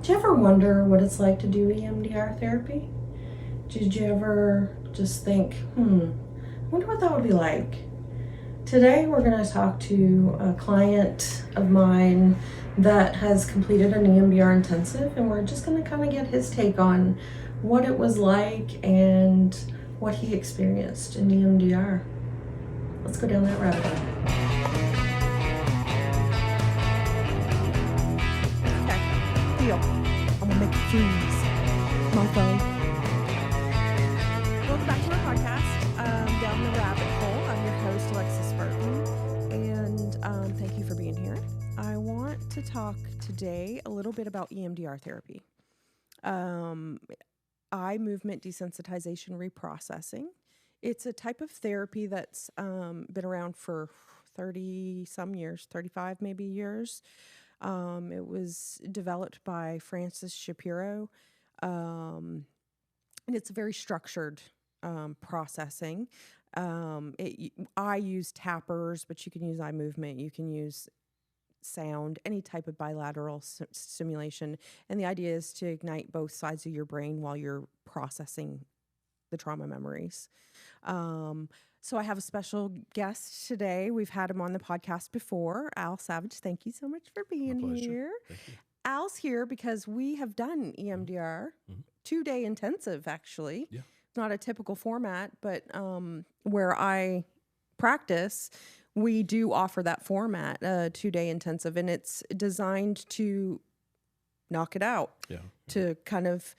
Do you ever wonder what it's like to do EMDR therapy? Did you ever just think, I wonder what that would be like? Today we're going to talk to a client of mine that has completed an EMDR intensive, and we're just going to kind of get his take on what it was like and what he experienced in EMDR. Let's go down that rabbit hole. Okay, deal. I'm gonna make it freeze. Mofo. Welcome back to our podcast, Down the Rabbit Hole. I'm your host, Alexis Burton, and thank you for being here. I want to talk today a little bit about EMDR therapy. Eye movement desensitization reprocessing. It's a type of therapy that's been around for 30 some years, 35 maybe years. It was developed by Francis Shapiro, and it's a very structured processing. I use tappers, but you can use eye movement. You can use sound, any type of bilateral stimulation. And the idea is to ignite both sides of your brain while you're processing the trauma memories. So I have a special guest today. We've had him on the podcast before, Al Savage. Thank you so much for being here. Thank you. Al's here because we have done EMDR, 2-day intensive, actually. Yeah. Not a typical format, but where I practice, we do offer that format, 2-day intensive, and it's designed to knock it out, to kind of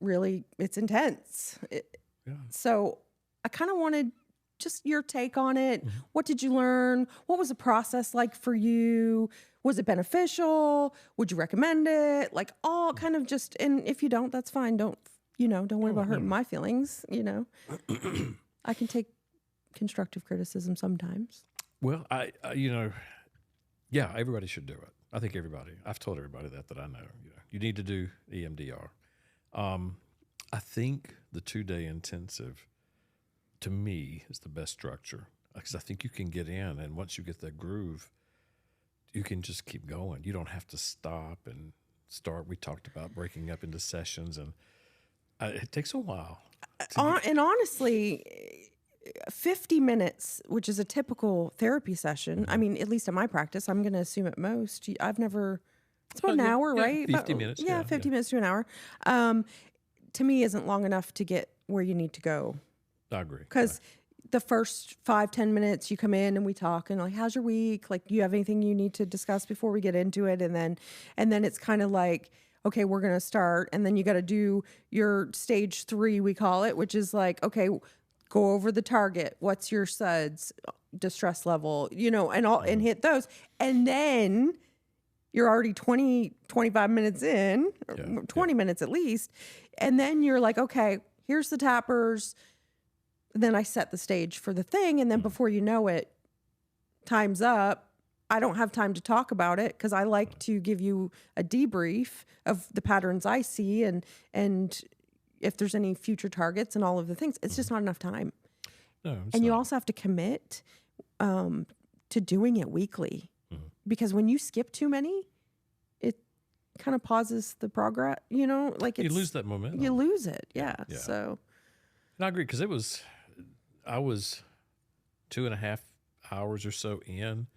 really, it's intense. So I kind of wanted just your take on it. What did you learn? What was the process like for you? Was it beneficial? Would you recommend it? Like all kind of just, and if you don't, that's fine. Don't worry about hurting my feelings, I can take constructive criticism sometimes. Well, everybody should do it. I think everybody, I've told everybody that I know, you need to do EMDR. I think the 2-day intensive, to me, is the best structure because I think you can get in, and once you get that groove, you can just keep going. You don't have to stop and start. We talked about breaking up into sessions, and it takes a while. And honestly, 50 minutes, which is a typical therapy session, I mean, at least in my practice, I'm going to assume at most, it's about an hour, right? 50 minutes. 50 minutes to an hour. To me, isn't long enough to get where you need to go. I agree. Because the first 5-10 minutes you come in and we talk and like, how's your week? Like, do you have anything you need to discuss before we get into it? And then it's kind of like, okay, we're going to start. And then you got to do your stage 3, we call it, which is like, okay, go over the target. What's your SUDS, distress level, and hit those. And then you're already 25 minutes in, 20 minutes at least. And then you're like, okay, here's the tappers. Then I set the stage for the thing. And then before you know it, time's up. I don't have time to talk about it because I like to give you a debrief of the patterns I see and if there's any future targets and all of the things. It's just not enough time. No, and you also have to commit to doing it weekly because when you skip too many, it kind of pauses the progress, you lose that momentum. You lose it. Yeah. So. And I agree because I was 2.5 hours or so in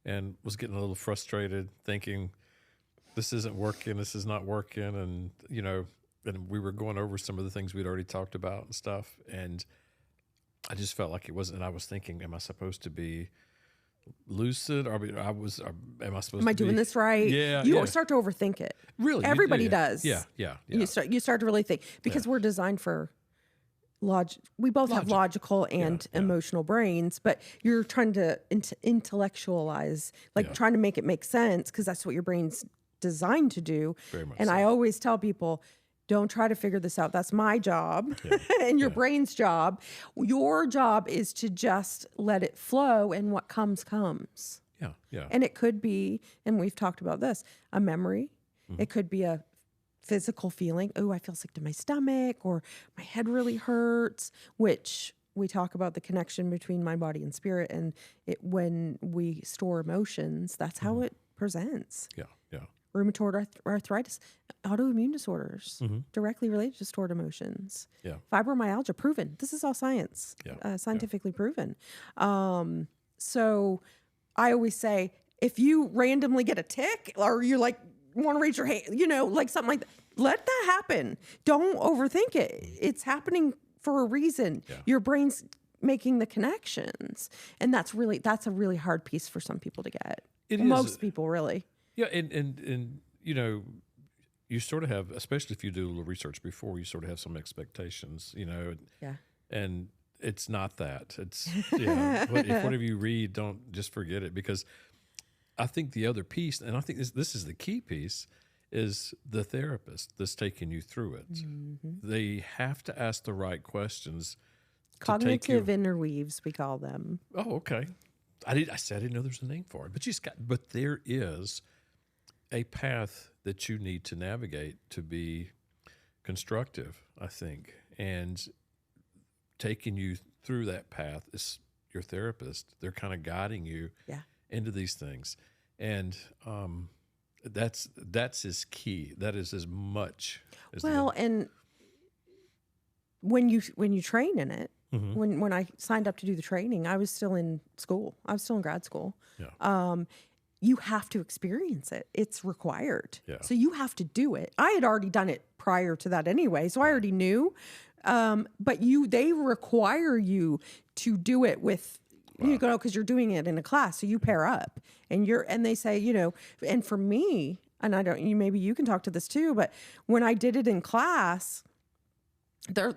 and was getting a little frustrated thinking this isn't working, this is not working. And, and we were going over some of the things we'd already talked about and stuff. And I just felt like it wasn't, and I was thinking, am I supposed to be lucid? Am I supposed to be? Am I doing this right? Yeah. You start to overthink it. Really? Everybody does. Yeah. You start to really think because we're designed for we both have logical and emotional brains, but you're trying to intellectualize, trying to make it make sense because that's what your brain's designed to do. Very much and so. I always tell people, don't try to figure this out. That's my job and your brain's job. Your job is to just let it flow, and what comes. Yeah. And it could be, and we've talked about this, a memory. It could be a physical feeling. Oh, I feel sick to my stomach, or my head really hurts, which we talk about the connection between mind, body, and spirit. And when we store emotions, that's how it presents. Yeah. rheumatoid arthritis, autoimmune disorders directly related to stored emotions. Yeah. Fibromyalgia, proven. This is all science, scientifically proven. So I always say, if you randomly get a tick or you like want to raise your hand, like something like that, let that happen. Don't overthink it. It's happening for a reason. Yeah. Your brain's making the connections. And that's a really hard piece for some people to get. Most people, really. Yeah. And you sort of have, especially if you do a little research before, you sort of have some expectations, Yeah. And it's not that. It's, if whatever you read, don't just forget it, because I think the other piece, and I think this is the key piece, is the therapist that's taking you through it. They have to ask the right questions. Cognitive interweaves, we call them. Oh, okay. I didn't know there's a name for it, but there is a path that you need to navigate to be constructive, I think, and taking you through that path is your therapist. They're kind of guiding you into these things, and that's his key. That is as much as and when you train in it. When I signed up to do the training, I was still in school. I was still in grad school. Yeah. You have to experience it. It's required. Yeah. So you have to do it. I had already done it prior to that anyway, so I already knew. But they require you to do it with, because you're doing it in a class. So you pair up, and they say, and for me, and maybe you can talk to this too, but when I did it in class,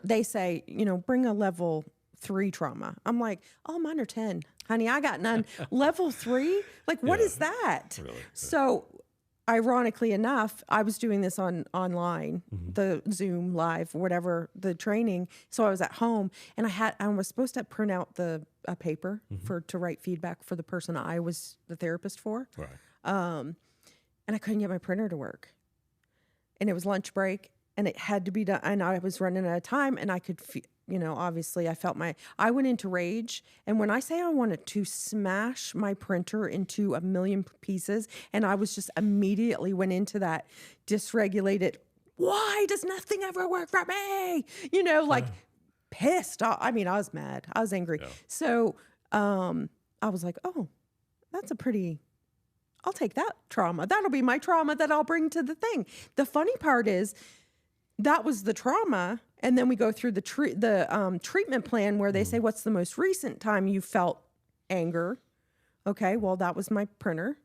they say, bring a level 3 trauma. I'm like, oh, mine are 10. Honey, I got none. Level 3? Like, what is that? Really? So ironically enough, I was doing this online, the Zoom live, whatever, the training. So I was at home, and I was supposed to print out a paper to write feedback for the person I was the therapist for. Right. And I couldn't get my printer to work. And it was lunch break, and it had to be done. And I was running out of time, and I could obviously I went into rage. And when I say I wanted to smash my printer into a million pieces, and I was just immediately went into that dysregulated, why does nothing ever work for me? Pissed off. I mean, I was mad. I was angry. Yeah. So I was like, oh, I'll take that trauma. That'll be my trauma that I'll bring to the thing. The funny part is, that was the trauma, and then we go through the treatment plan where they say, what's the most recent time you felt anger? Okay, well, that was my printer.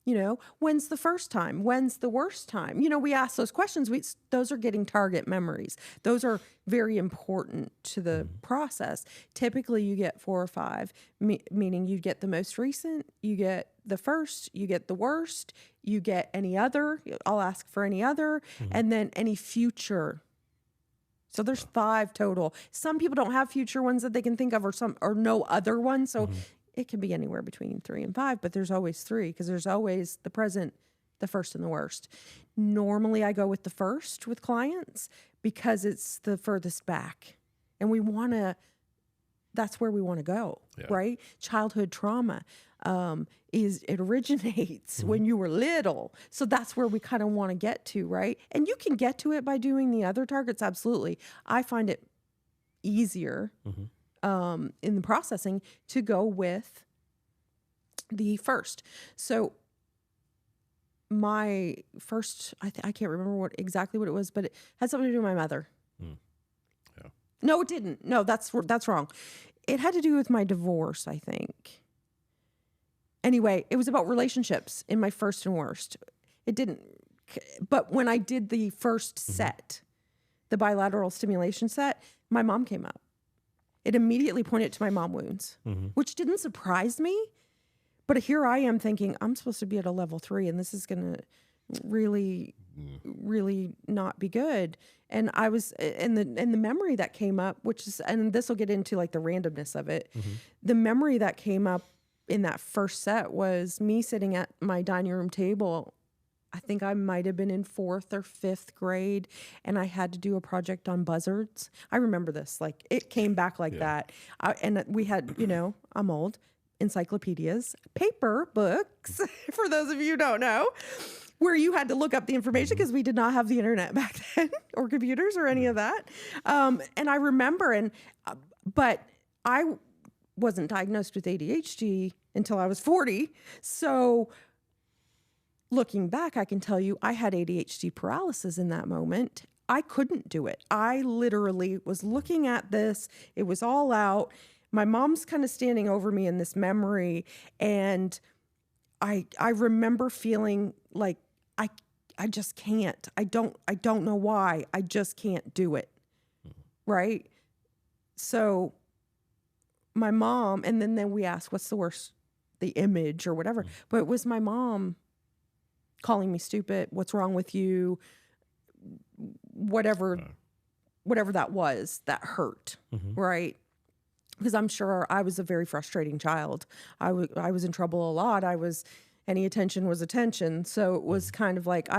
Yeah. When's the first time? When's the worst time? We ask those questions. Those are getting target memories. Those are very important to the process. Typically, you get 4 or 5, meaning you get the most recent, you get the first, you get the worst, you get any other. I'll ask for any other, and then any future. So there's 5 total. Some people don't have future ones that they can think of, or no other ones. So it can be anywhere between 3 and 5, but there's always 3, because there's always the present, the first, and the worst. Normally, I go with the first with clients because it's the furthest back, and that's where we want to go, right? Childhood trauma it originates when you were little. So that's where we kind of want to get to, right? And you can get to it by doing the other targets, absolutely. I find it easier in the processing to go with the first. So my first, I can't remember exactly what it was, but it had something to do with my mother. Yeah. No, it didn't. No, that's wrong. It had to do with my divorce, I think. Anyway, it was about relationships in my first and worst. It didn't, but when I did the first set, the bilateral stimulation set, my mom came up. It immediately pointed to my mom wounds, which didn't surprise me. But here I am thinking, I'm supposed to be at a level 3, and this is going to really, really not be good. And I was, and the memory that came up, and this will get into like the randomness of it. The memory that came up in that first set was me sitting at my dining room table. I think I might have been in 4th or 5th grade, and I had to do a project on buzzards. I remember this, like it came back like that. And we had, I'm old, encyclopedias, paper books, for those of you who don't know. where you had to look up the information because we did not have the internet back then or computers or any of that. And I remember, but I wasn't diagnosed with ADHD until I was 40. So looking back, I can tell you I had ADHD paralysis in that moment. I couldn't do it. I literally was looking at this. It was all out. My mom's kind of standing over me in this memory. And I remember feeling like I just can't. I don't know why. I just can't do it. Right? So my mom, and then we asked, what's the worst? The image or whatever. But it was my mom calling me stupid. What's wrong with you? Whatever that was, that hurt. Right? Because I'm sure I was a very frustrating child. I was in trouble a lot. Any attention was attention. So it was kind of like,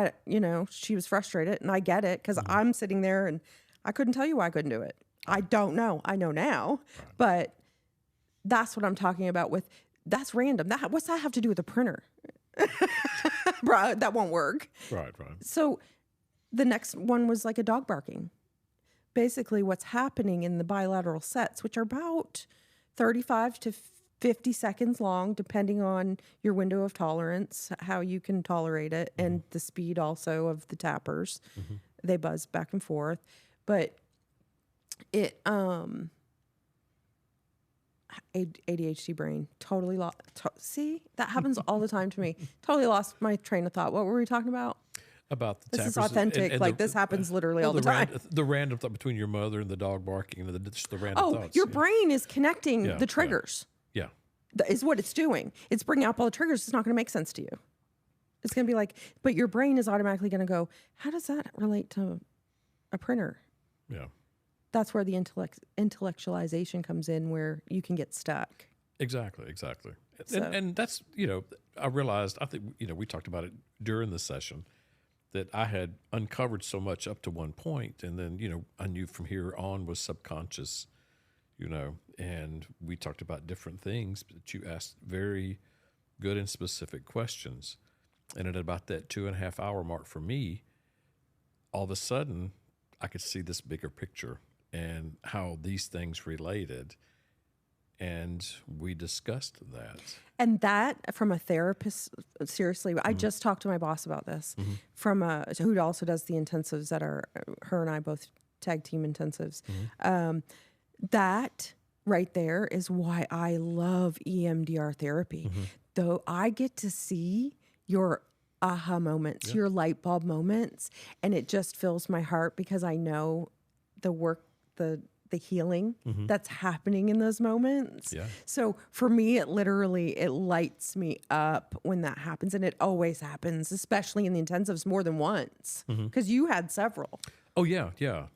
she was frustrated, and I get it because I'm sitting there and I couldn't tell you why I couldn't do it. I don't know. I know now, but that's what I'm talking about that's random. What's that have to do with a printer? Bro, that won't work. Right. So the next one was like a dog barking. Basically what's happening in the bilateral sets, which are about 35 to 50 seconds long, depending on your window of tolerance, how you can tolerate it, and the speed also of the tappers. They buzz back and forth. But it, ADHD brain, totally lost. See, that happens all the time to me. Totally lost my train of thought. What were we talking about? About the This is tappers authentic. and this happens literally all the time. The random thought between your mother and the dog barking, and just the random thoughts. Your brain is connecting the triggers. Yeah. That is what it's doing. It's bringing up all the triggers. It's not going to make sense to you. It's going to be like, but your brain is automatically going to go, how does that relate to a printer? Yeah. That's where the intellectualization comes in, where you can get stuck. Exactly. So. And that's, I realized, I think, we talked about it during the session, that I had uncovered so much up to one point, and then, I knew from here on was subconscious, and we talked about different things, but you asked very good and specific questions. And at about that 2.5 hour mark for me, all of a sudden, I could see this bigger picture and how these things related. And we discussed that. And that, from a therapist, seriously, I just talked to my boss about this, who also does the intensives that are, her and I both tag team intensives. That right there is why I love EMDR therapy. Though I get to see your aha moments, your light bulb moments, and it just fills my heart because I know the work, the healing that's happening in those moments. Yeah. So for me, it lights me up when that happens. And it always happens, especially in the intensives, more than once, because you had several. Oh, yeah.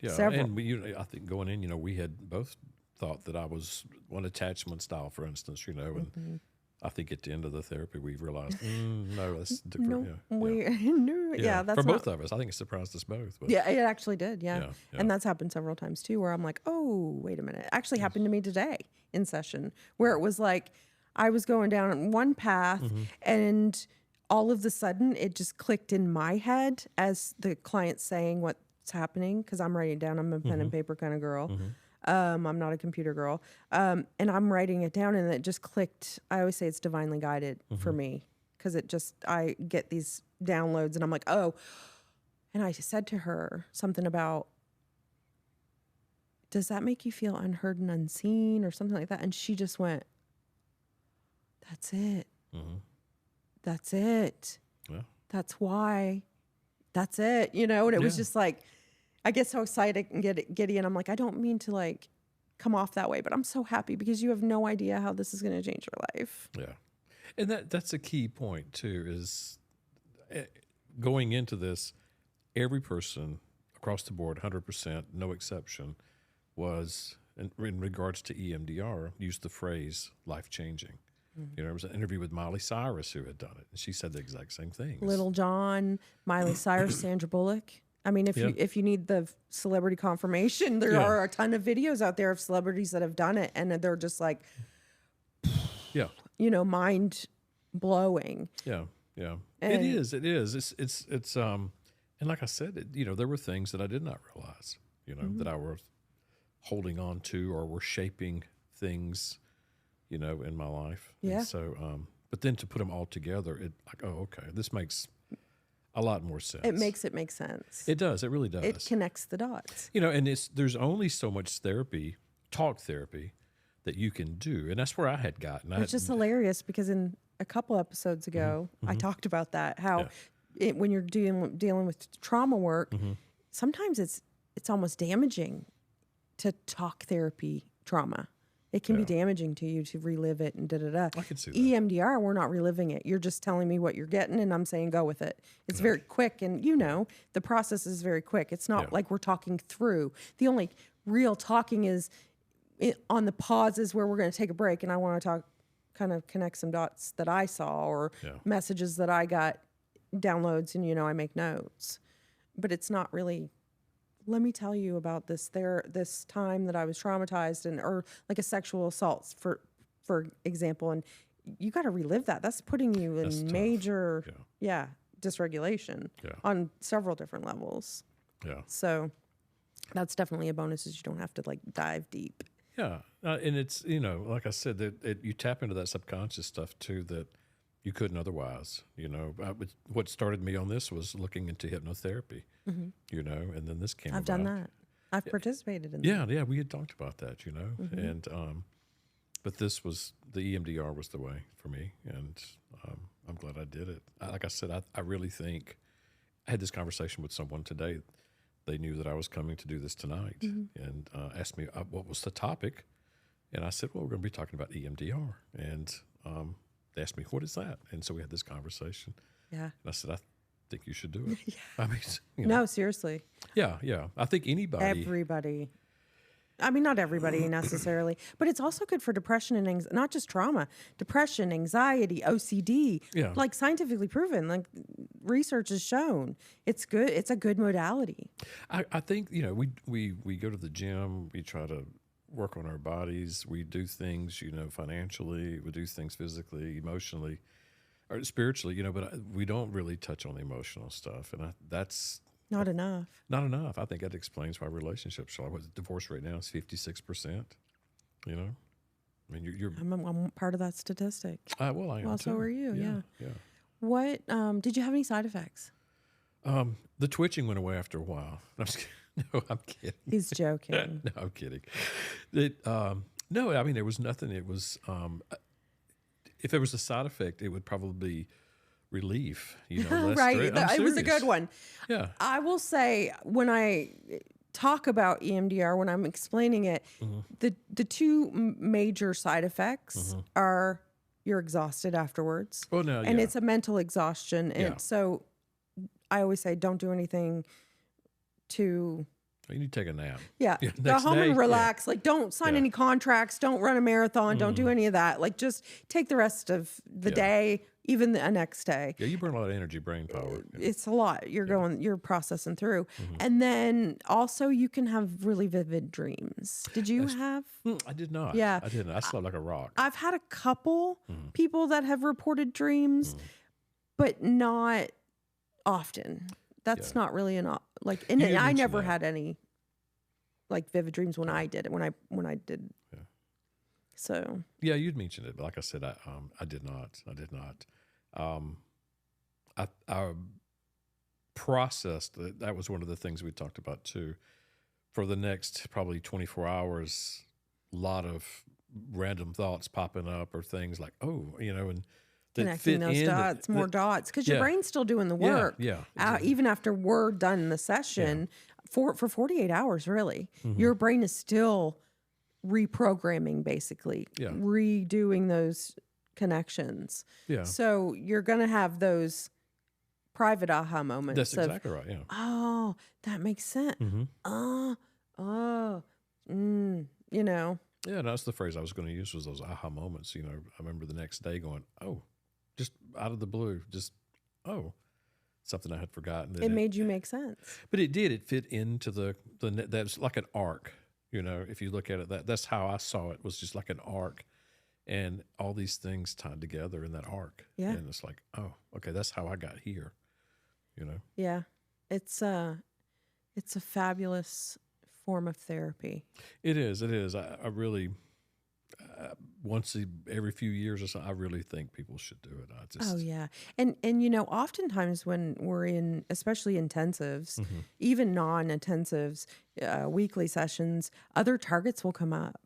Several. And I think going in, we had both thought that I was one attachment style, for instance, and I think at the end of the therapy, we realized, no, that's different. That's for both of us. I think it surprised us both. But. Yeah, it actually did. Yeah. And that's happened several times too, where I'm like, oh, wait a minute. It actually happened to me today in session, where it was like, I was going down one path and all of a sudden it just clicked in my head as the client's saying what's happening. Cause I'm writing down, I'm a pen and paper kind of girl. I'm not a computer girl. And I'm writing it down and it just clicked. I always say it's divinely guided for me, because I get these downloads and I'm like, oh. And I said to her something about, does that make you feel unheard and unseen or something like that? And she just went, that's it. That's it. Yeah. That's why. That's it. And it was just like, I get so excited and get giddy, and I'm like, I don't mean to come off that way, but I'm so happy because you have no idea how this is going to change your life. Yeah. And that's a key point too, is going into this, every person across the board, 100%, no exception, was, in regards to EMDR, used the phrase life-changing. There was an interview with Miley Cyrus who had done it, and she said the exact same thing. Little John, Miley Cyrus, Sandra Bullock. I mean, if you need the celebrity confirmation, there are a ton of videos out there of celebrities that have done it, and they're just like, mind blowing. Yeah. Yeah. And- It is. It's and like I said, there were things that I did not realize, that I was holding on to or were shaping things, in my life. Yeah. And so, but then to put them all together, okay, this makes a lot more sense. It makes it make sense. It does. It really does. It connects the dots. And there's only so much talk therapy that you can do. And that's where I had gotten. It's just hilarious because in a couple episodes ago, I talked about that, how when you're dealing with trauma work, sometimes it's almost damaging to talk therapy trauma. It can be damaging to you to relive it and da-da-da. I can see that. EMDR, we're not reliving it. You're just telling me what you're getting and I'm saying go with it. It's very quick and the process is very quick. It's not like we're talking through. The only real talking is on the pauses where we're going to take a break and I want to kind of connect some dots that I saw or messages that I got, downloads, and I make notes. But it's not really, let me tell you about this time that I was traumatized or like a sexual assault for example, and you got to relive that. That's putting you in major dysregulation on several different levels. Yeah. So that's definitely a bonus, is you don't have to like dive deep. Yeah. And it's, like I said, that you tap into that subconscious stuff too that you couldn't otherwise. What started me on this was looking into hypnotherapy, and then this came I've about. done that. I've participated in that. Yeah, we had talked about that, and but this was, the EMDR was the way for me, and I'm glad I did it. Like I said, I really think I had this conversation with someone today. They knew that I was coming to do this tonight, and asked me what was the topic, and I said, well, we're going to be talking about EMDR, and they asked me, what is that? And so we had this conversation. Yeah. And I said, I think you should do it. I mean, No, seriously. Yeah. I think Everybody. I mean, not everybody necessarily, but it's also good for depression and anxiety, not just trauma, depression, anxiety, OCD, like scientifically proven, like research has shown it's good. It's a good modality. I think, we go to the gym, we try to work on our bodies, we do things, financially, we do things physically, emotionally, or spiritually, but we don't really touch on the emotional stuff. And that's not enough. Not enough. I think that explains why relationships are. What, divorce rate now is 56%. I mean, you're I'm part of that statistic. Well, I am Well, too. so are you. Yeah. Yeah. What did you have any side effects? The twitching went away after a while. I'm just kidding. No, I'm kidding. He's joking. No, I'm kidding. No, I mean, there was nothing. It was, if there was a side effect, it would probably be relief. Less Right. stress. It was a good one. Yeah. I will say, when I talk about EMDR, when I'm explaining it, the two major side effects are you're exhausted afterwards. Well, no, and it's a mental exhaustion. And so I always say, don't do anything to... You need to take a nap. Yeah. Go home and relax. Like, don't sign any contracts. Don't run a marathon. Don't do any of that. Like, just take the rest of the day, even the next day. Yeah, you burn a lot of energy, brain power. It's a lot. You're processing through. And then also you can have really vivid dreams. Did you have? I did not. Yeah. I didn't. I slept like a rock. I've had a couple people that have reported dreams, but not often. That's not really and I never had any like vivid dreams when I did it, when I did. Yeah. So. Yeah, you'd mentioned it, but like I said, I did not. I processed it. That was one of the things we talked about too. For the next probably 24 hours, a lot of random thoughts popping up or things like, and connecting those dots, more dots, because your brain's still doing the work. Yeah, exactly. Even after we're done in the session, for 48 hours, really, your brain is still reprogramming, basically, redoing those connections. Yeah. So you're going to have those private aha moments. That's exactly right, yeah. Oh, that makes sense. Yeah, that's the phrase I was going to use, was those aha moments. I remember the next day going, just out of the blue, something I had forgotten. It made you make sense. But it did. It fit into that's like an arc. If you look at it, that's how I saw it, was just like an arc. and all these things tied together in that arc. Yeah. And it's like, oh, okay, that's how I got here, you know? Yeah. It's a fabulous form of therapy. It is. I really, once every few years or so, I really think people should do it. I just, Oh yeah. And oftentimes when we're in, especially intensives, Mm-hmm. even non-intensives, weekly sessions, other targets will come up.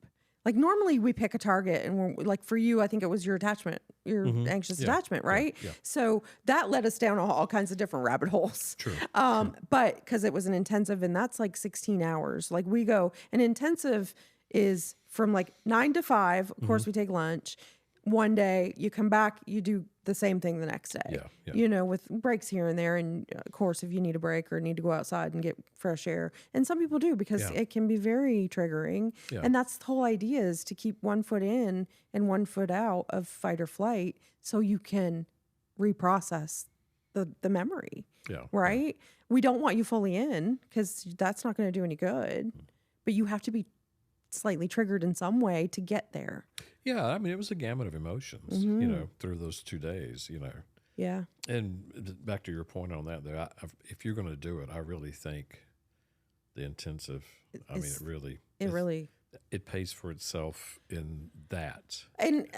Like normally we pick a target and we're like, for you, I think it was your attachment, your anxious Yeah. attachment, right? Yeah. So that led us down all kinds of different rabbit holes. True. But because it was an intensive and that's like 16 hours, like we go, an intensive is from like 9 to 5. Of course we take lunch. One day you come back, you do the same thing the next day, Yeah. with breaks here and there. And of course, if you need a break or need to go outside and get fresh air, and some people do because Yeah. it can be very triggering. Yeah. And that's the whole idea, is to keep one foot in and one foot out of fight or flight so you can reprocess the memory, Yeah. right? We don't want you fully in because that's not going to do any good, but you have to be slightly triggered in some way to get there. Yeah. I mean, it was a gamut of emotions, through those 2 days, Yeah. And back to your point on that, though, if you're going to do it, I really think the intensive, It's- it really it pays for itself in that. And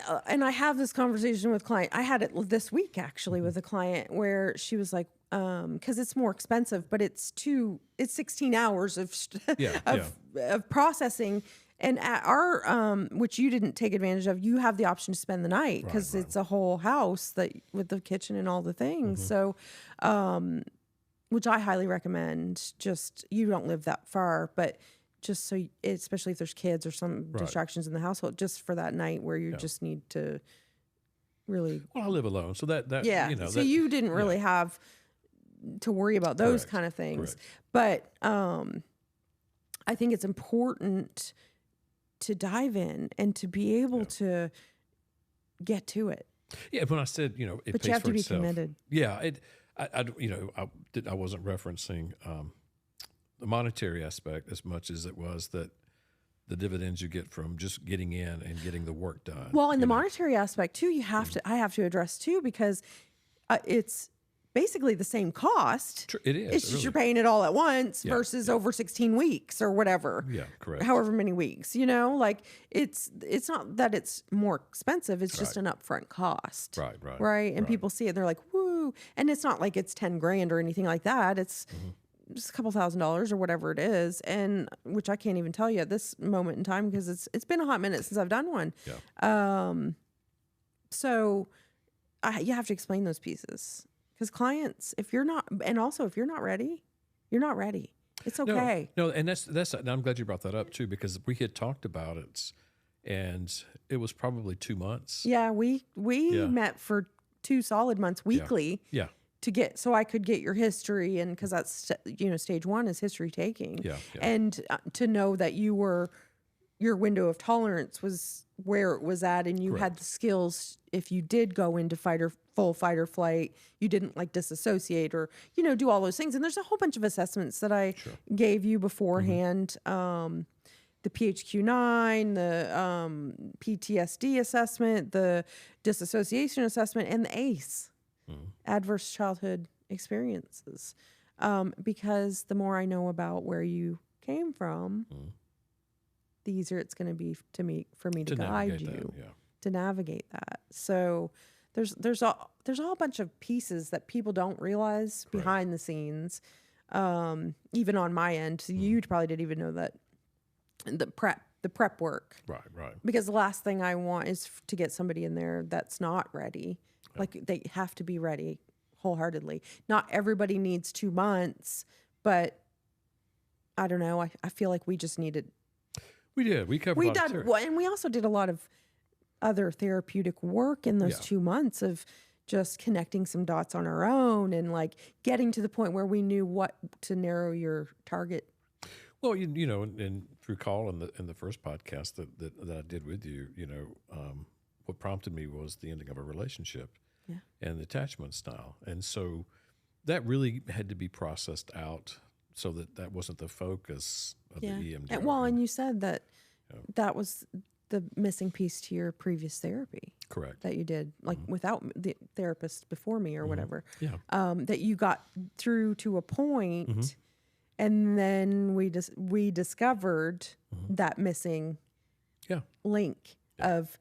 I have this conversation with client. I had it this week actually with a client where she was like, because it's more expensive, but it's 16 hours of of processing. And at our which you didn't take advantage of, you have the option to spend the night because Right. it's a whole house that with the kitchen and all the things. So, which I highly recommend. Just you don't live that far, but just so, especially if there's kids or some distractions in the household, just for that night where you just need to really. Well, I live alone, so that So you didn't really have to worry about those Correct. kind of things, Correct. but I think it's important to dive in and to be able to get to it. Yeah, when I said, it But pays you have for to be itself. committed. Yeah, I wasn't referencing the monetary aspect as much as it was that the dividends you get from just getting in and getting the work done. Well, in the monetary aspect too, I have to address too, because it's basically the same cost. It is. It's just you're paying it all at once versus over 16 weeks or whatever. Yeah, correct. However many weeks, like it's not that it's more expensive. It's just an upfront cost. Right. And people see it, they're like, woo. And it's not like it's 10 grand or anything like that. It's just a couple $1,000s or whatever it is. And which I can't even tell you at this moment in time, because it's been a hot minute since I've done one. Yeah. So you have to explain those pieces. Because clients, if you're not ready, you're not ready. It's okay. No, and that's. And I'm glad you brought that up too, because we had talked about it, and it was probably 2 months. Yeah, we met for 2 solid months weekly. Yeah. So I could get your history, and because that's stage 1 is history taking. Yeah. And to know that your window of tolerance was where it was at, and you had the skills. If you did go into full fight or flight, you didn't like disassociate or do all those things. And there's a whole bunch of assessments that I gave you beforehand. The PHQ-9, the PTSD assessment, the disassociation assessment, and the ACE, adverse childhood experiences. Because the more I know about where you came from, the easier it's going to be for me to guide you to navigate that. So there's a whole bunch of pieces that people don't realize behind the scenes, even on my end. So you probably didn't even know that the prep work. Right. Because the last thing I want is to get somebody in there that's not ready. Like they have to be ready wholeheartedly. Not everybody needs 2 months, but I don't know. I feel like we just needed. We did. We covered. And we also did a lot of other therapeutic work in those 2 months of just connecting some dots on our own and like getting to the point where we knew what to narrow your target. Well, and through call in the first podcast that I did with you, what prompted me was the ending of a relationship and the attachment style. And so that really had to be processed out so that wasn't the focus of the EMDR. And you said that was the missing piece to your previous therapy Correct. that you did, like without the therapist before me or whatever. Yeah. That you got through to a point, and then we discovered that missing Yeah. link of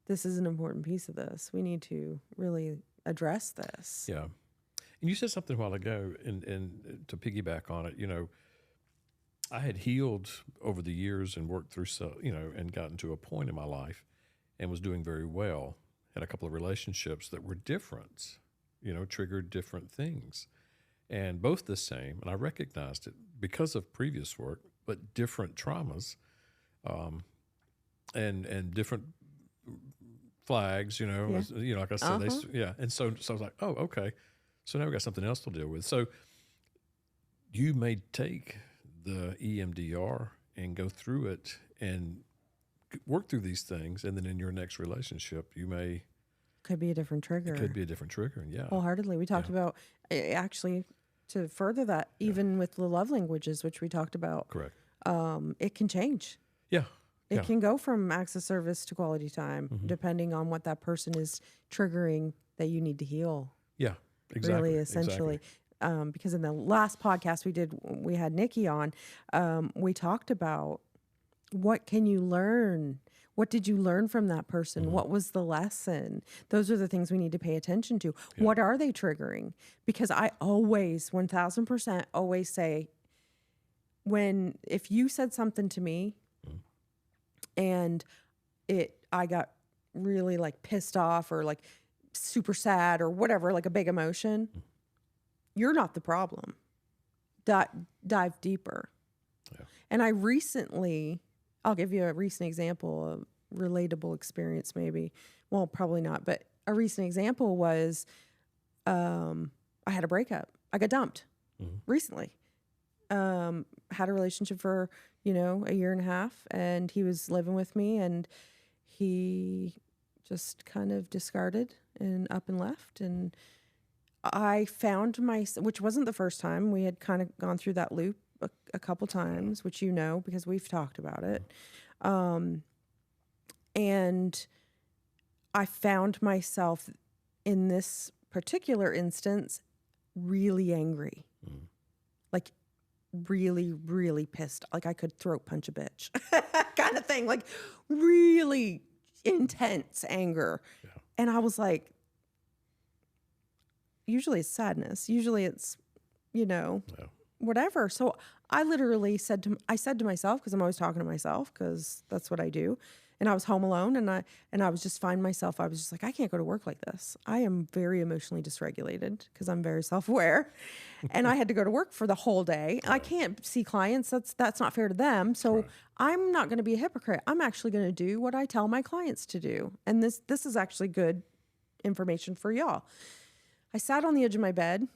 this is an important piece of this. We need to really address this. Yeah. And you said something a while ago, and to piggyback on it, I had healed over the years and worked through, and gotten to a point in my life and was doing very well. Had a couple of relationships that were different, triggered different things, and both the same. And I recognized it because of previous work, but different traumas, and different flags, like I said, And so I was like, oh, okay. So now we got something else to deal with. So you may take the EMDR and go through it and work through these things, and then in your next relationship, Could be a different trigger. It could be a different trigger. Yeah. Wholeheartedly. We talked about, actually, to further that, even with the love languages, which we talked about. Correct. It can change. Yeah. It can go from acts of service to quality time, depending on what that person is triggering that you need to heal. Yeah. Exactly. Really, essentially. Because in the last podcast we had Nikki on, we talked about what can you learn? What did you learn from that person? What was the lesson? Those are the things we need to pay attention to. Yeah. What are they triggering? Because I always, 1000% always say, if you said something to me and I got really like pissed off or like super sad or whatever, like a big emotion, you're not the problem. Dive deeper. Yeah. And I'll give you a recent example of relatable experience maybe. Well, probably not, but a recent example was I had a breakup. I got dumped recently. Had a relationship for, a year and a half, and he was living with me, and he just kind of discarded and up and left. And I found which wasn't the first time. We had kind of gone through that loop a couple times, which because we've talked about it. And I found myself in this particular instance really angry. Like really, really pissed. Like I could throat punch a bitch kind of thing. Like really intense anger. Yeah. And I was like, usually it's sadness. Usually it's, whatever. So I literally said to myself, because I'm always talking to myself, because that's what I do. And I was home alone, and I was just finding myself. I was just like, I can't go to work like this. I am very emotionally dysregulated because I'm very self-aware, and I had to go to work for the whole day. Right. I can't see clients. That's not fair to them. So right. I'm not going to be a hypocrite. I'm actually going to do what I tell my clients to do. And this is actually good information for y'all. I sat on the edge of my bed,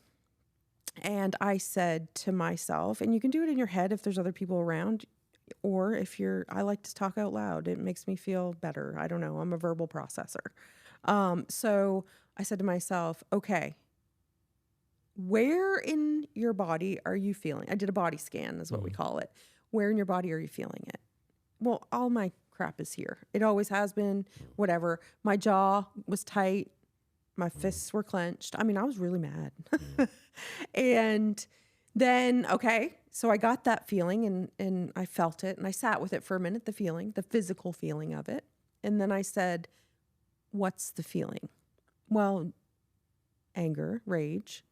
and I said to myself, and you can do it in your head if there's other people around. Or I like to talk out loud. It makes me feel better. I don't know. I'm a verbal processor. So I said to myself, okay, where in your body are you feeling? I did a body scan is what we call it. Where in your body are you feeling it? Well, all my crap is here. It always has been, whatever. My jaw was tight. My fists were clenched. I mean, I was really mad. And then, okay, so I got that feeling and I felt it and I sat with it for a minute, the physical feeling of it. And then I said, what's the feeling? Well, anger, rage,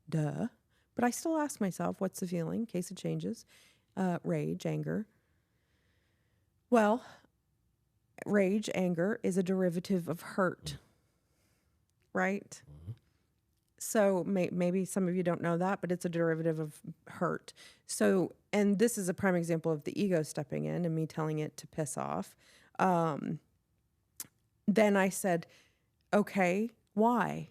duh. But I still ask myself, what's the feeling in case it changes? Rage, anger. Well, rage, anger is a derivative of hurt, right? So maybe some of you don't know that, but it's a derivative of hurt. So, and this is a prime example of the ego stepping in and me telling it to piss off. Then I said, okay, why?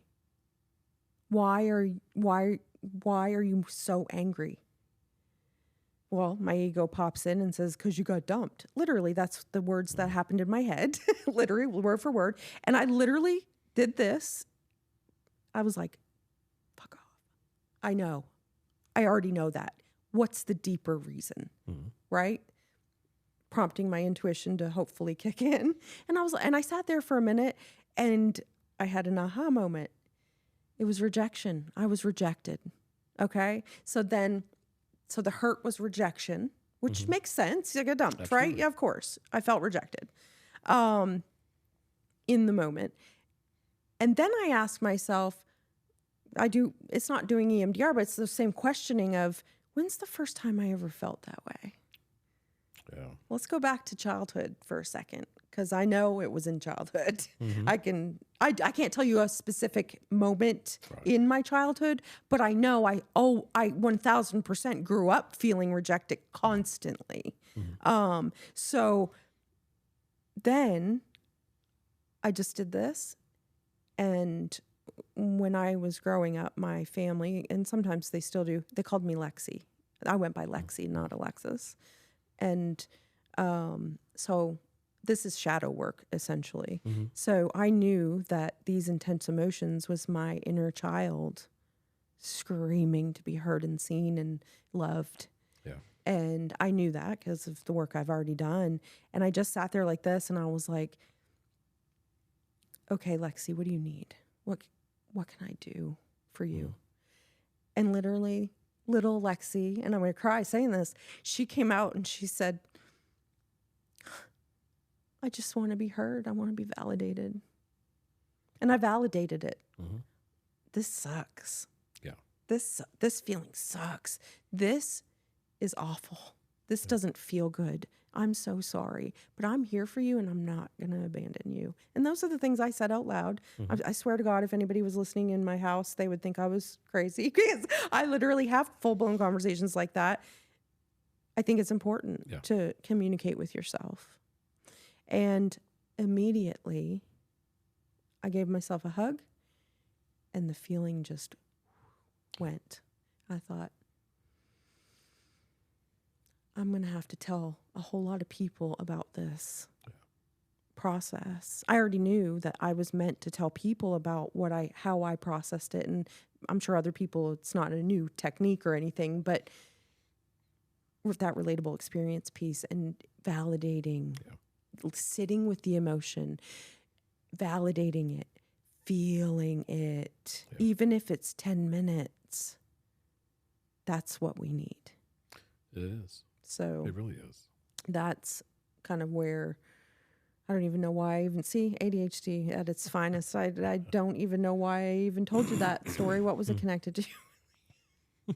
Why are you so angry? Well, my ego pops in and says, 'cause you got dumped. Literally, that's the words that happened in my head, literally word for word. And I literally did this. I was like, fuck off. I know. I already know that. What's the deeper reason, right? prompting my intuition to hopefully kick in. And I sat there for a minute and I had an aha moment. It was rejection. I was rejected. Okay. So the hurt was rejection, which makes sense. You get dumped, Absolutely. right? Yeah, of course. I felt rejected in the moment. And then I asked myself, it's not doing EMDR, but it's the same questioning of, when's the first time I ever felt that way? Yeah. Let's go back to childhood for a second, because I know it was in childhood. I can't tell you a specific moment in my childhood, but I know I 1000% grew up feeling rejected constantly. So then I just did this. And when I was growing up, my family, and sometimes they still do, they called me Lexi. I went by Lexi, not Alexis. And so this is shadow work, essentially. So I knew that these intense emotions was my inner child screaming to be heard and seen and loved. Yeah. And I knew that because of the work I've already done. And I just sat there like this, and I was like, okay, Lexi, what do you need? What can I do for you? And literally, little Lexi, and I'm going to cry saying this, she came out and she said, I just want to be heard. I want to be validated. And I validated it. This sucks. Yeah. This feeling sucks. This is awful. This doesn't feel good. I'm so sorry, but I'm here for you and I'm not going to abandon you. And those are the things I said out loud. I swear to God, if anybody was listening in my house, they would think I was crazy, because I literally have full-blown conversations like that. I think it's important to communicate with yourself. And immediately I gave myself a hug and the feeling just went. I thought, I'm going to have to tell a whole lot of people about this process. I already knew that I was meant to tell people about how I processed it. And I'm sure other people, it's not a new technique or anything, but with that relatable experience piece and validating, sitting with the emotion, validating it, feeling it, even if it's 10 minutes, that's what we need. It is. So it really is. That's kind of where I don't even know why I even see ADHD at its finest. I don't even know why I even told you that story. What was it connected to?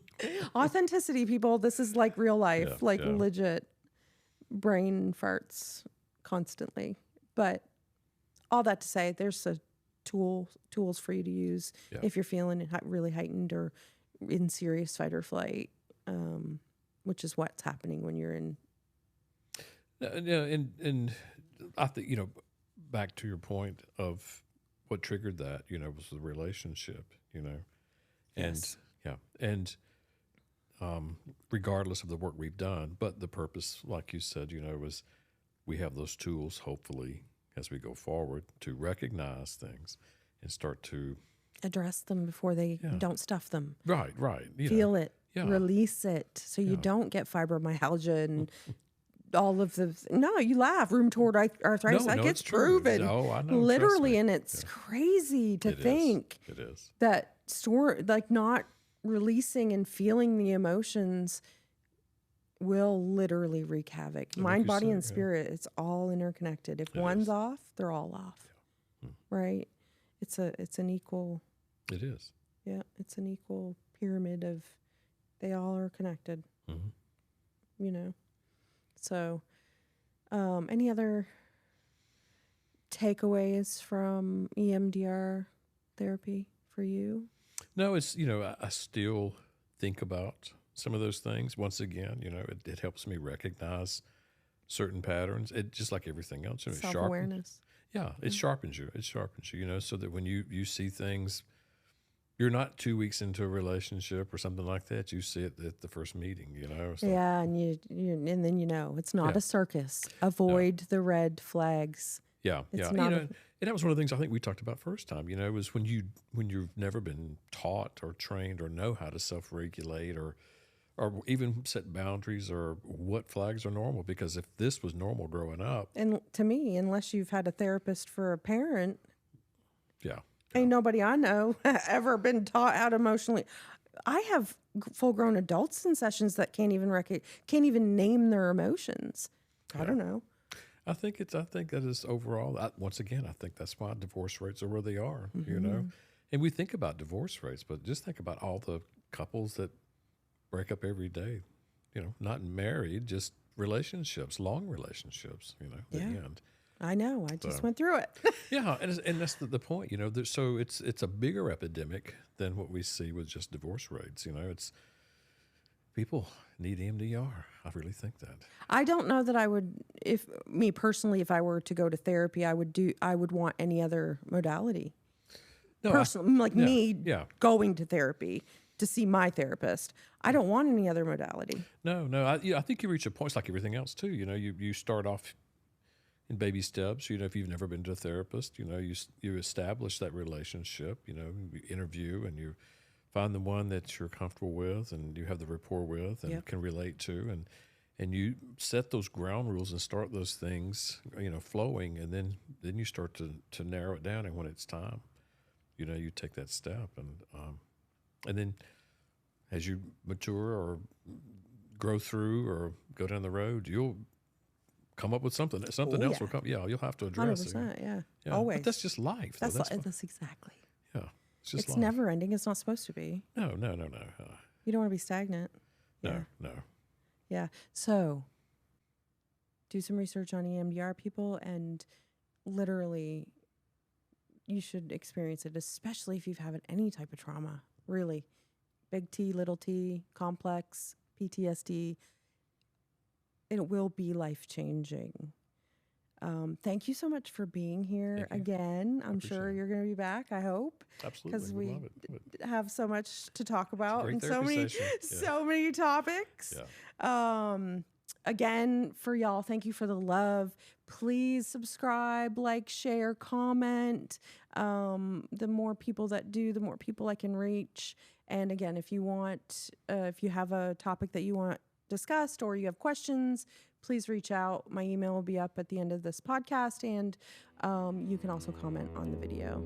Authenticity, people. This is like real life, legit brain farts constantly. But all that to say, there's tools for you to use if you're feeling really heightened or in serious fight or flight. Which is what's happening when you're in. And I think, back to your point of what triggered that, was the relationship, and regardless of the work we've done, but the purpose, like you said, was we have those tools, hopefully, as we go forward, to recognize things and start to address them before they don't stuff them. Right. Feel it. Yeah. Release it so you don't get fibromyalgia and all of the. No, you laugh. Rheumatoid arthritis. That gets proven. Oh, I know. Literally, and it's crazy to think it is that not releasing and feeling the emotions will literally wreak havoc. Mind, body, and spirit. It's all interconnected. If one's off, they're all off. Right? It's an equal. It is. Yeah, it's an equal pyramid of. They all are connected, So, any other takeaways from EMDR therapy for you? No, it's, I still think about some of those things. Once again, it helps me recognize certain patterns. It just like everything else. Self-awareness. It sharpens you. It sharpens you, so that when you see things, you're not 2 weeks into a relationship or something like that. You see it at the first meeting, So. Yeah, and and then it's not a circus. Avoid the red flags. Yeah, and that was one of the things I think we talked about first time. Was when you've never been taught or trained or know how to self-regulate or or even set boundaries or what flags are normal. Because if this was normal growing up, And to me, unless you've had a therapist for a parent, yeah, ain't nobody I know ever been taught how to emotionally. I have full-grown adults in sessions that can't even name their emotions. I don't know. I think that is overall. Once again, I think that's why divorce rates are where they are. You know, and we think about divorce rates, but just think about all the couples that break up every day. You know, not married, just relationships, long relationships. You know, that end. I know. I just went through it. Yeah, and that's the point. You know, so it's a bigger epidemic than what we see with just divorce rates. You know, it's people need EMDR. I really think that. I don't know that I would, if me personally, if I were to go to therapy, I would want any other modality. No, Personally, me yeah. going to therapy to see my therapist. I don't want any other modality. No. I think you reach a point. It's like everything else too. You know, you start off in baby steps. You know, if you've never been to a therapist, you know, you establish that relationship. You know, you interview and you find the one that you're comfortable with and you have the rapport with and can relate to, and you set those ground rules and start those things, you know, flowing, and then you start to narrow it down. And when it's time, you know, you take that step, and then as you mature or grow through or go down the road, you'll come up with something else will come. Yeah, you'll have to address 100%, it. yeah. Always. But that's just life. Though. That's exactly. Yeah. It's just It's life. never ending. It's not supposed to be. No. You don't want to be stagnant. No. Yeah. So do some research on EMDR, people, and literally you should experience it, especially if you've had any type of trauma, really. Big T, little t, complex, PTSD. It will be life-changing. Thank you so much for being here again. I'm sure you're going to be back, I hope. Absolutely. Because we love it. have so much to talk about and so therapy many, session. so many topics. Yeah. Again, for y'all, thank you for the love. Please subscribe, like, share, comment. The more people that do, the more people I can reach. And again, if you have a topic that you want discussed or you have questions, please reach out. My email will be up at the end of this podcast, and you can also comment on the video.